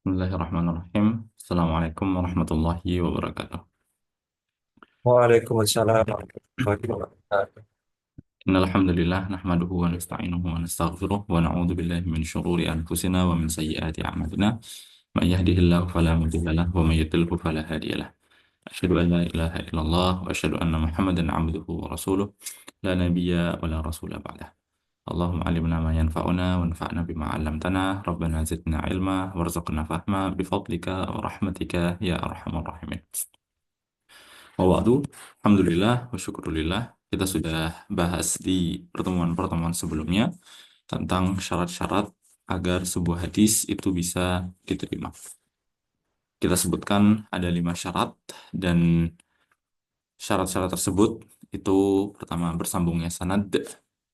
Bismillahirrahmanirrahim. Assalamualaikum warahmatullahi wabarakatuh. Waalaikumsalam warahmatullahi wabarakatuh. Innal hamdalillah nahmaduhu wa nasta'inuhu wa nastaghfiruh wa na'udzu billahi min syururi anfusina wa min sayyiati a'malina. May yahdihillahu fala mudilla lahu wa may yudlilhu fala hadiya lahu. Asyhadu an la ilaha illallah wa asyhadu anna Muhammadan 'abduhu wa rasuluh. La nabiyya wa la rasula ba'dah. Allahumma 'allimna ma yanfa'una wanfa'na bima 'allamtana. Rabbana zidna ilma warzuqna fahma bi fadlika wa rahmatika ya arhamar rahimin. Wa'adu, Alhamdulillah, wa syukurillah. Kita sudah bahas di pertemuan-pertemuan sebelumnya tentang syarat-syarat agar sebuah hadis itu bisa diterima. Kita sebutkan ada 5 syarat, dan syarat-syarat tersebut itu pertama bersambungnya sanad,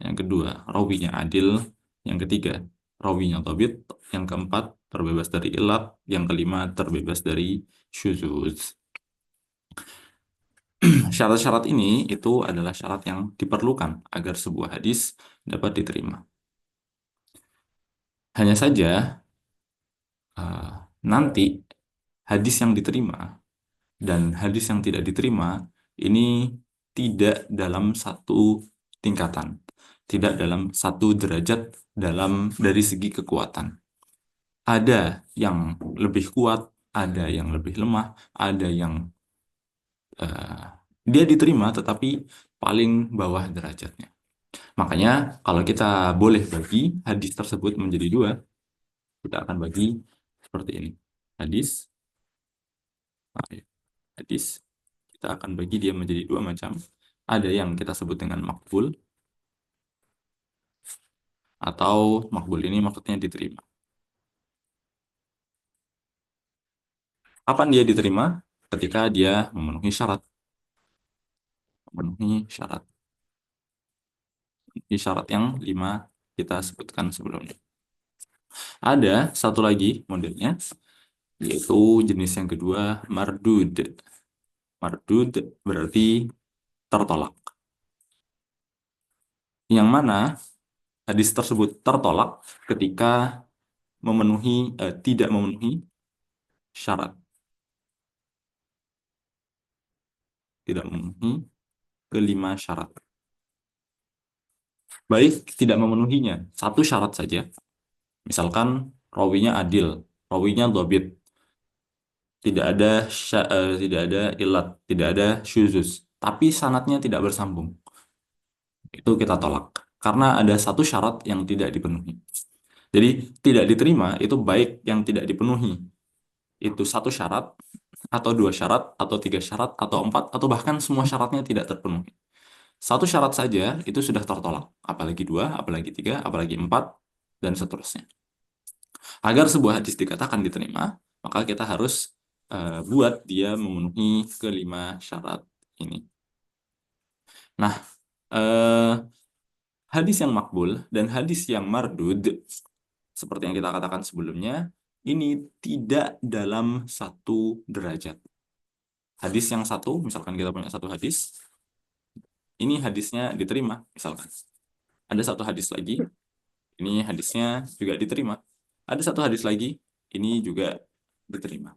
yang kedua rawinya adil, yang ketiga rawinya thabit, yang keempat terbebas dari ilat, yang kelima terbebas dari syuzuz. Syarat-syarat ini itu adalah syarat yang diperlukan agar sebuah hadis dapat diterima. Hanya saja eh, nanti hadis yang diterima dan hadis yang tidak diterima ini tidak dalam satu tingkatan, tidak dalam satu derajat dari segi kekuatan. Ada yang lebih kuat, ada yang lebih lemah, ada yang eh, dia diterima tetapi paling bawah derajatnya. Makanya kalau kita boleh bagi hadis tersebut menjadi dua, kita akan bagi seperti ini. Hadis, nah, ya, hadis, kita akan bagi dia menjadi dua macam. Ada yang kita sebut dengan makbul, atau makbul ini maksudnya diterima. Kapan dia diterima? Ketika dia memenuhi syarat. Memenuhi syarat. Memenuhi syarat yang 5 kita sebutkan sebelumnya. Ada satu lagi modelnya, yaitu jenis yang kedua, mardud. Mardud berarti tertolak. Yang mana hadis tersebut tertolak ketika tidak memenuhi syarat, tidak memenuhi kelima syarat. Baik, tidak memenuhinya satu syarat saja, misalkan rawinya adil, rawinya dhabit, tidak ada ilat, tidak ada syuzuz, tapi sanadnya tidak bersambung, itu kita tolak karena ada satu syarat yang tidak dipenuhi. Jadi tidak diterima itu baik yang tidak dipenuhi itu satu syarat, atau dua syarat, atau tiga syarat, atau empat, atau bahkan semua syaratnya tidak terpenuhi. Satu syarat saja itu sudah tertolak, apalagi dua, apalagi tiga, apalagi empat, dan seterusnya. Agar sebuah hadis dikatakan diterima, maka kita harus buat dia memenuhi kelima syarat ini. Nah, eh, hadis yang makbul dan hadis yang mardud, seperti yang kita katakan sebelumnya, ini tidak dalam satu derajat. Hadis yang satu, misalkan kita punya satu hadis, ini hadisnya diterima, misalkan. Ada satu hadis lagi, ini hadisnya juga diterima. Ada satu hadis lagi, ini juga diterima.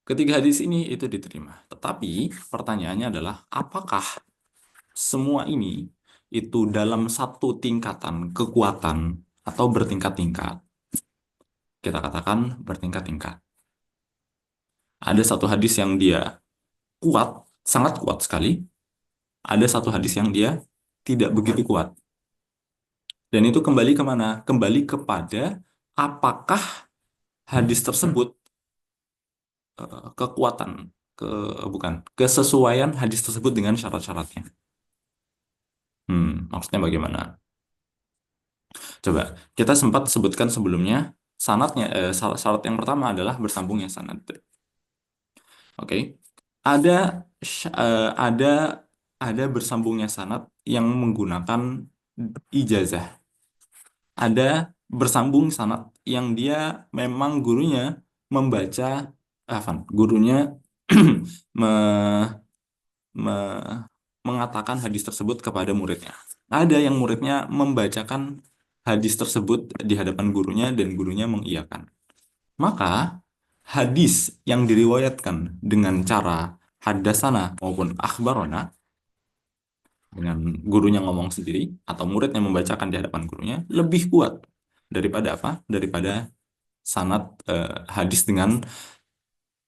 Ketiga hadis ini itu diterima. Tetapi pertanyaannya adalah, apakah semua ini itu dalam satu tingkatan kekuatan atau bertingkat-tingkat? Kita katakan bertingkat-tingkat. Ada satu hadis yang dia kuat, sangat kuat sekali. Ada satu hadis yang dia tidak begitu kuat. Dan itu kembali kemana? Kembali kepada apakah hadis tersebut kekuatan, ke bukan kesesuaian hadis tersebut dengan syarat-syaratnya. Maksudnya bagaimana? Coba kita sempat sebutkan sebelumnya sanatnya. Syarat yang pertama adalah bersambungnya sanad. Oke, ada ada bersambungnya sanad yang menggunakan ijazah. Ada bersambung sanad yang dia memang gurunya membaca, gurunya me- me- mengatakan hadis tersebut kepada muridnya. Ada yang muridnya membacakan hadis tersebut di hadapan gurunya dan gurunya mengiyakan. Maka hadis yang diriwayatkan dengan cara hadasana maupun akhbarona, dengan gurunya ngomong sendiri atau murid yang membacakan di hadapan gurunya, lebih kuat daripada apa? Daripada sanad hadis dengan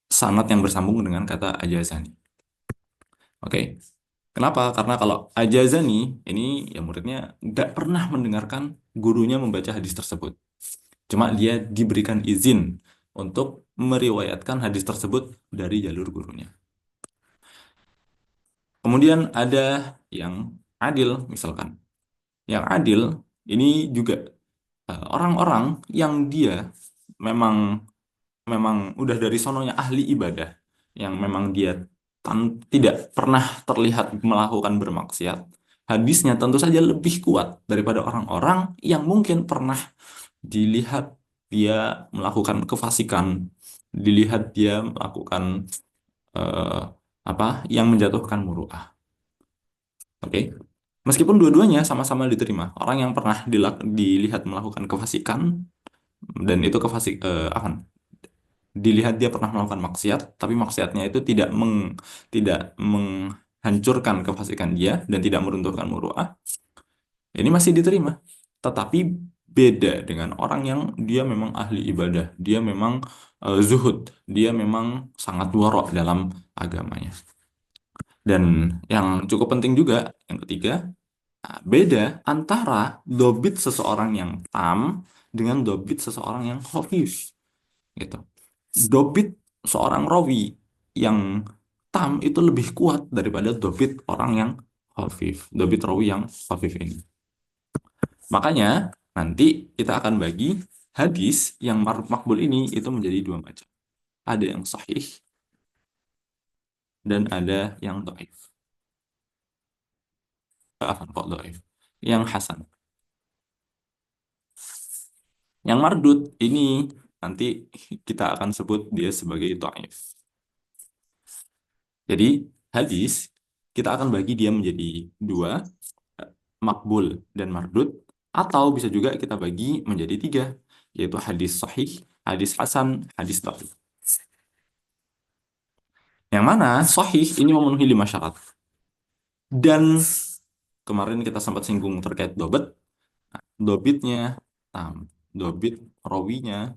sanad yang bersambung dengan kata ajazani. Oke. Kenapa? Karena kalau ajazani ini ya muridnya nggak pernah mendengarkan gurunya membaca hadis tersebut. Cuma dia diberikan izin untuk meriwayatkan hadis tersebut dari jalur gurunya. Kemudian ada yang adil misalkan. Yang adil ini juga orang-orang yang dia memang memang udah dari sononya ahli ibadah, yang memang dia tidak pernah terlihat melakukan bermaksiat, hadisnya tentu saja lebih kuat daripada orang-orang yang mungkin pernah dilihat dia melakukan kefasikan, dilihat dia melakukan eh, apa yang menjatuhkan muruah. Oke. Meskipun dua-duanya sama-sama diterima, orang yang pernah dilihat melakukan kefasikan dan itu apa? Dilihat dia pernah melakukan maksiat, tapi maksiatnya itu tidak menghancurkan kefasikan dia dan tidak meruntuhkan muruah, ini masih diterima. Tetapi beda dengan orang yang dia memang ahli ibadah, dia memang zuhud, dia memang sangat warok dalam agamanya. Dan yang cukup penting juga, yang ketiga, beda antara dobit seseorang yang tam dengan dobit seseorang yang khafif gitu. Dobit seorang rawi yang tam itu lebih kuat daripada dobit orang yang khafif, dobit rawi yang khafif ini. Makanya nanti kita akan bagi hadis yang makbul ini itu menjadi dua macam. Ada yang sahih dan ada yang dhaif. Afan kok dhaif. Yang hasan. Yang mardud ini nanti kita akan sebut dia sebagai dhaif. Jadi hadis kita akan bagi dia menjadi dua, makbul dan mardud, atau bisa juga kita bagi menjadi tiga, yaitu hadis sahih, hadis hasan, hadis dhaif. Yang mana sahih ini memenuhi 5 syarat. Dan kemarin kita sempat singgung terkait dobit, dobitnya tam, dobit rawinya,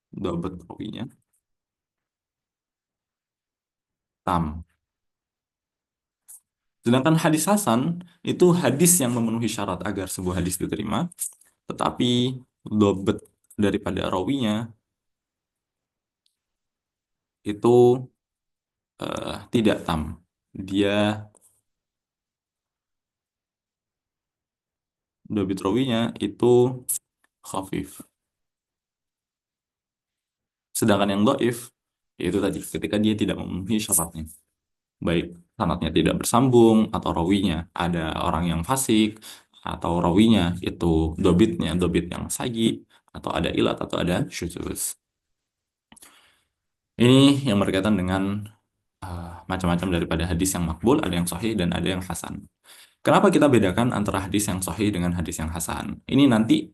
dobit rawinya tam. Sedangkan hadis hasan itu hadis yang memenuhi syarat agar sebuah hadis diterima, tetapi dobit daripada rawinya itu tidak tam. Dia dobit rawinya itu khafif. Sedangkan yang dhaif yaitu tadi ketika dia tidak memenuhi syaratnya. Baik sanadnya tidak bersambung atau rawinya ada orang yang fasik atau rawinya itu dobitnya dobit yang sagi atau ada ilat atau ada syuzuz. Ini yang berkaitan dengan macam-macam daripada hadis yang makbul, ada yang sahih dan ada yang hasan. Kenapa kita bedakan antara hadis yang sahih dengan hadis yang hasan? Ini nanti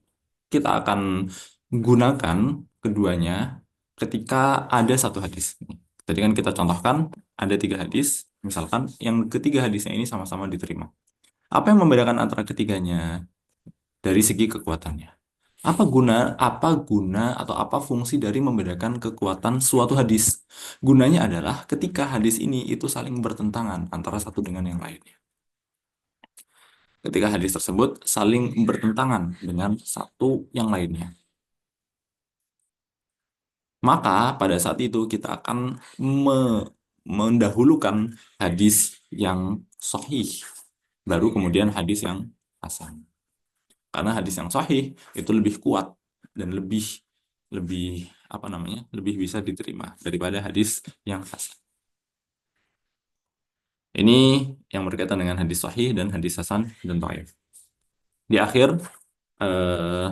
kita akan gunakan keduanya ketika ada satu hadis. Tadi kan kita contohkan ada 3 hadis, misalkan yang ketiga hadisnya ini sama-sama diterima. Apa yang membedakan antara ketiganya dari segi kekuatannya? Apa guna atau apa fungsi dari membedakan kekuatan suatu hadis? Gunanya adalah ketika hadis ini itu saling bertentangan antara satu dengan yang lainnya. Ketika hadis tersebut saling bertentangan dengan satu yang lainnya. Maka pada saat itu kita akan mendahulukan hadis yang sahih, baru kemudian hadis yang hasan. Karena hadis yang sahih itu lebih kuat dan lebih lebih apa namanya lebih bisa diterima daripada hadis yang hasan. Ini yang berkaitan dengan hadis sahih dan hadis hasan dan dhaif. Di akhir eh,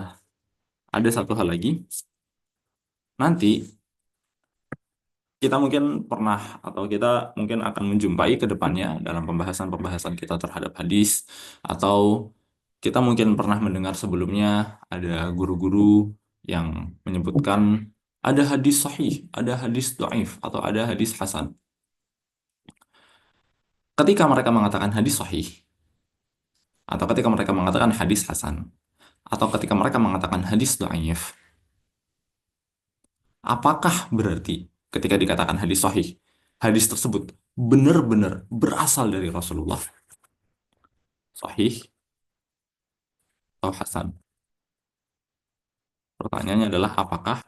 ada satu hal lagi. Nanti kita mungkin pernah atau kita mungkin akan menjumpai ke depannya dalam pembahasan-pembahasan kita terhadap hadis, atau kita mungkin pernah mendengar sebelumnya ada guru-guru yang menyebutkan Ada hadis sahih, ada hadis dhaif, atau ada hadis hasan. Ketika mereka mengatakan hadis sahih, atau ketika mereka mengatakan hadis hasan, atau ketika mereka mengatakan hadis dhaif, apakah berarti ketika dikatakan hadis sahih, hadis tersebut benar-benar berasal dari Rasulullah? Sahih atau hasan? Pertanyaannya adalah apakah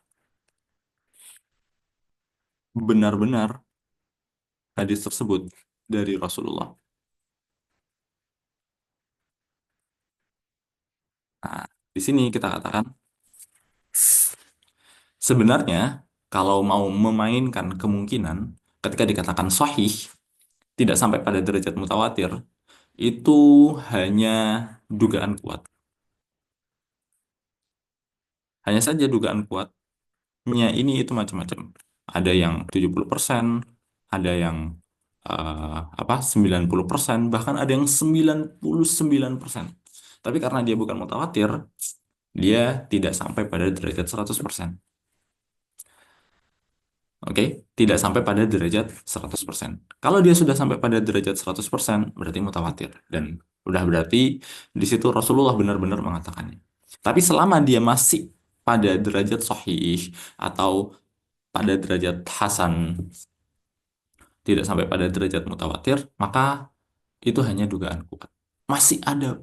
benar-benar hadis tersebut dari Rasulullah? Nah, di sini kita katakan sebenarnya kalau mau memainkan kemungkinan ketika dikatakan sahih tidak sampai pada derajat mutawatir, itu hanya dugaan kuat. Hanya saja dugaan kuatnya ini itu macam-macam. Ada yang 70%, ada yang apa 90%, bahkan ada yang 99%. Tapi karena dia bukan mutawatir, dia tidak sampai pada derajat 100%. Oke, tidak sampai pada derajat 100%. Kalau dia sudah sampai pada derajat 100%, berarti mutawatir. Dan udah berarti di situ Rasulullah benar-benar mengatakannya. Tapi selama dia masih pada derajat sahih atau pada derajat hasan, tidak sampai pada derajat mutawatir, maka itu hanya dugaan kuat. Masih ada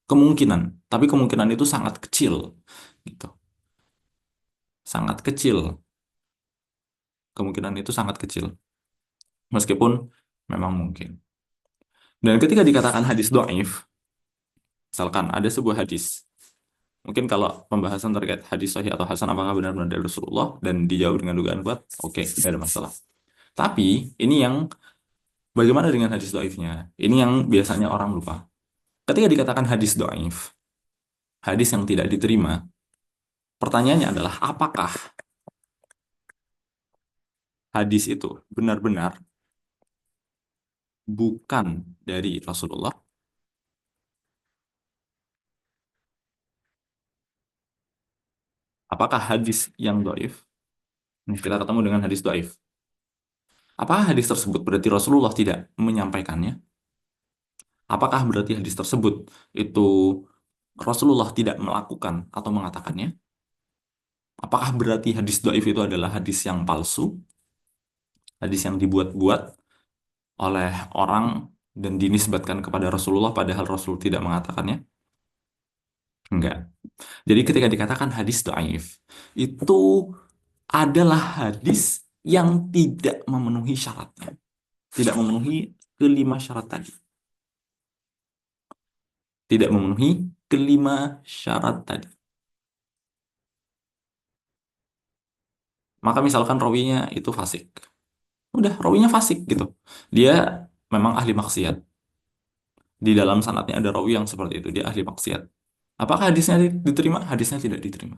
kemungkinan, tapi kemungkinan itu sangat kecil, gitu. Sangat kecil. Kemungkinan itu sangat kecil, meskipun memang mungkin. Dan ketika dikatakan hadis do'if, misalkan ada sebuah hadis, mungkin kalau pembahasan terkait hadis sahih atau hasan apakah benar-benar dari Rasulullah dan dijawab dengan dugaan kuat, oke, tidak ada masalah. Tapi ini yang bagaimana dengan hadis do'ifnya? Ini yang biasanya orang lupa. Ketika dikatakan hadis do'if, hadis yang tidak diterima, pertanyaannya adalah apakah hadis itu benar-benar bukan dari Rasulullah? Apakah hadis yang do'if? Ini kita ketemu dengan hadis do'if. Apakah hadis tersebut berarti Rasulullah tidak menyampaikannya? Apakah berarti hadis tersebut itu Rasulullah tidak melakukan atau mengatakannya? Apakah berarti hadis do'if itu adalah hadis yang palsu? Hadis yang dibuat-buat oleh orang dan dinisbatkan kepada Rasulullah padahal Rasul tidak mengatakannya? Enggak. Jadi ketika dikatakan hadis do'if, itu adalah hadis yang tidak memenuhi syaratnya. Tidak memenuhi kelima syarat tadi. Tidak memenuhi kelima syarat tadi. Maka misalkan rawinya itu fasik. Udah, rawinya fasik gitu. Dia memang ahli maksiat. Di dalam sanadnya ada rawi yang seperti itu. Dia ahli maksiat. Apakah hadisnya diterima? Hadisnya tidak diterima.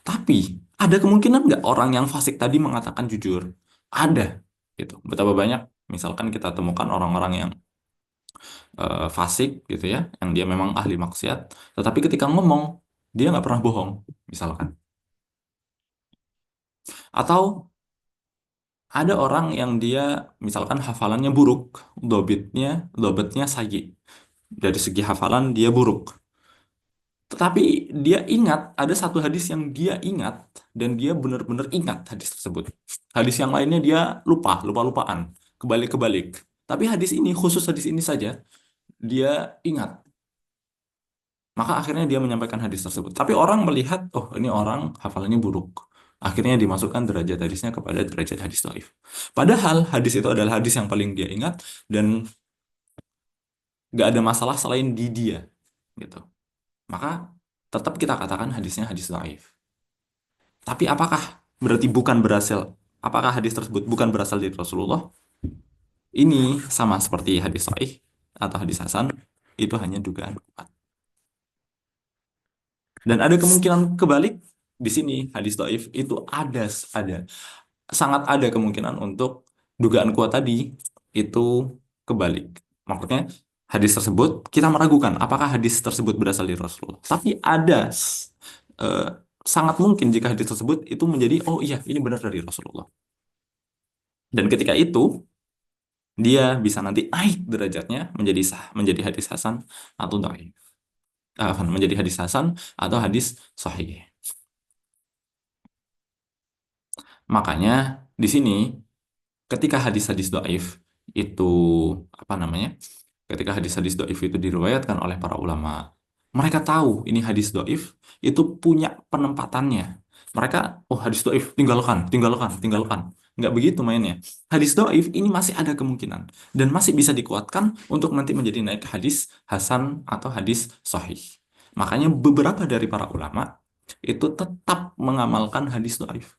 Tapi, ada kemungkinan nggak orang yang fasik tadi mengatakan jujur? Ada. Gitu. Betapa banyak, misalkan kita temukan orang-orang yang fasik gitu ya, yang dia memang ahli maksiat, tetapi ketika ngomong, dia nggak pernah bohong, misalkan. Atau ada orang yang dia misalkan hafalannya buruk, dobitnya sayyi. Dari segi hafalan dia buruk. Tetapi dia ingat, ada satu hadis yang dia ingat, dan dia benar-benar ingat hadis tersebut. Hadis yang lainnya dia lupa-lupaan, kebalik-kebalik. Tapi hadis ini, khusus hadis ini saja, dia ingat. Maka akhirnya dia menyampaikan hadis tersebut. Tapi orang melihat, oh ini orang hafalannya buruk. Akhirnya dimasukkan derajat hadisnya kepada derajat hadis dhaif. Padahal hadis itu adalah hadis yang paling dia ingat dan gak ada masalah selain di dia, gitu. Maka tetap kita katakan hadisnya hadis dhaif. Tapi apakah berarti bukan berasal? Apakah hadis tersebut bukan berasal dari Rasulullah? Ini sama seperti hadis sahih atau hadis hasan, itu hanya dugaan kuat. Dan ada kemungkinan kebalik di sini hadis dhaif itu ada sangat ada kemungkinan untuk dugaan kuat tadi itu kebalik. Maksudnya hadis tersebut kita meragukan apakah hadis tersebut berasal dari Rasulullah. Tapi ada eh, sangat mungkin jika hadis tersebut itu menjadi oh iya ini benar dari Rasulullah. Dan ketika itu dia bisa nanti naik derajatnya menjadi sah, menjadi hadis hasan atau dhaif. Menjadi hadis hasan atau hadis sahih. Makanya di sini ketika hadis-hadis dhaif itu apa namanya? Ketika hadis-hadis dhaif itu diriwayatkan oleh para ulama, mereka tahu ini hadis dhaif itu punya penempatannya. Mereka, oh hadis dhaif, tinggalkan, tinggalkan, tinggalkan. Nggak begitu mainnya. Hadis dhaif ini masih ada kemungkinan dan masih bisa dikuatkan untuk nanti menjadi naik ke hadis hasan atau hadis sahih. Makanya beberapa dari para ulama itu tetap mengamalkan hadis dhaif.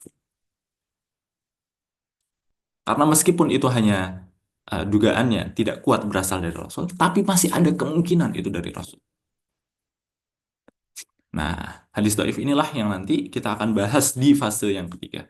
Karena meskipun itu hanya dugaannya tidak kuat berasal dari Rasul, tapi masih ada kemungkinan itu dari Rasul. Nah, hadis dhaif inilah yang nanti kita akan bahas di fase yang ketiga.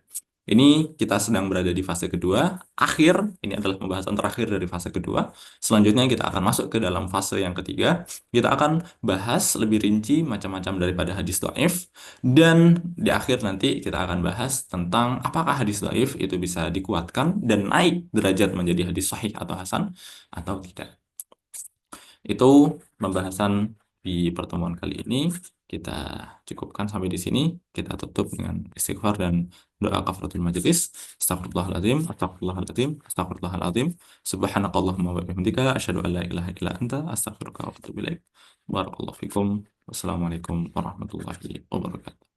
Ini kita sedang berada di fase kedua, akhir, ini adalah pembahasan terakhir dari fase kedua. Selanjutnya kita akan masuk ke dalam fase yang ketiga. Kita akan bahas lebih rinci macam-macam daripada hadis dhaif. Dan di akhir nanti kita akan bahas tentang apakah hadis dhaif itu bisa dikuatkan dan naik derajat menjadi hadis sahih atau hasan atau tidak. Itu pembahasan di pertemuan kali ini. Kita cukupkan sampai di sini. Kita tutup dengan istighfar dan doa kafaratul majelis. Astagfirullahaladzim, astagfirullahaladzim, astagfirullahaladzim. Subhanakallahumma wa bihamdika. Asyhadu an la ilaha illa anta. Astaghfiruka wa atubu ilaik. Barakallahu fikum. Wassalamualaikum warahmatullahi wabarakatuh.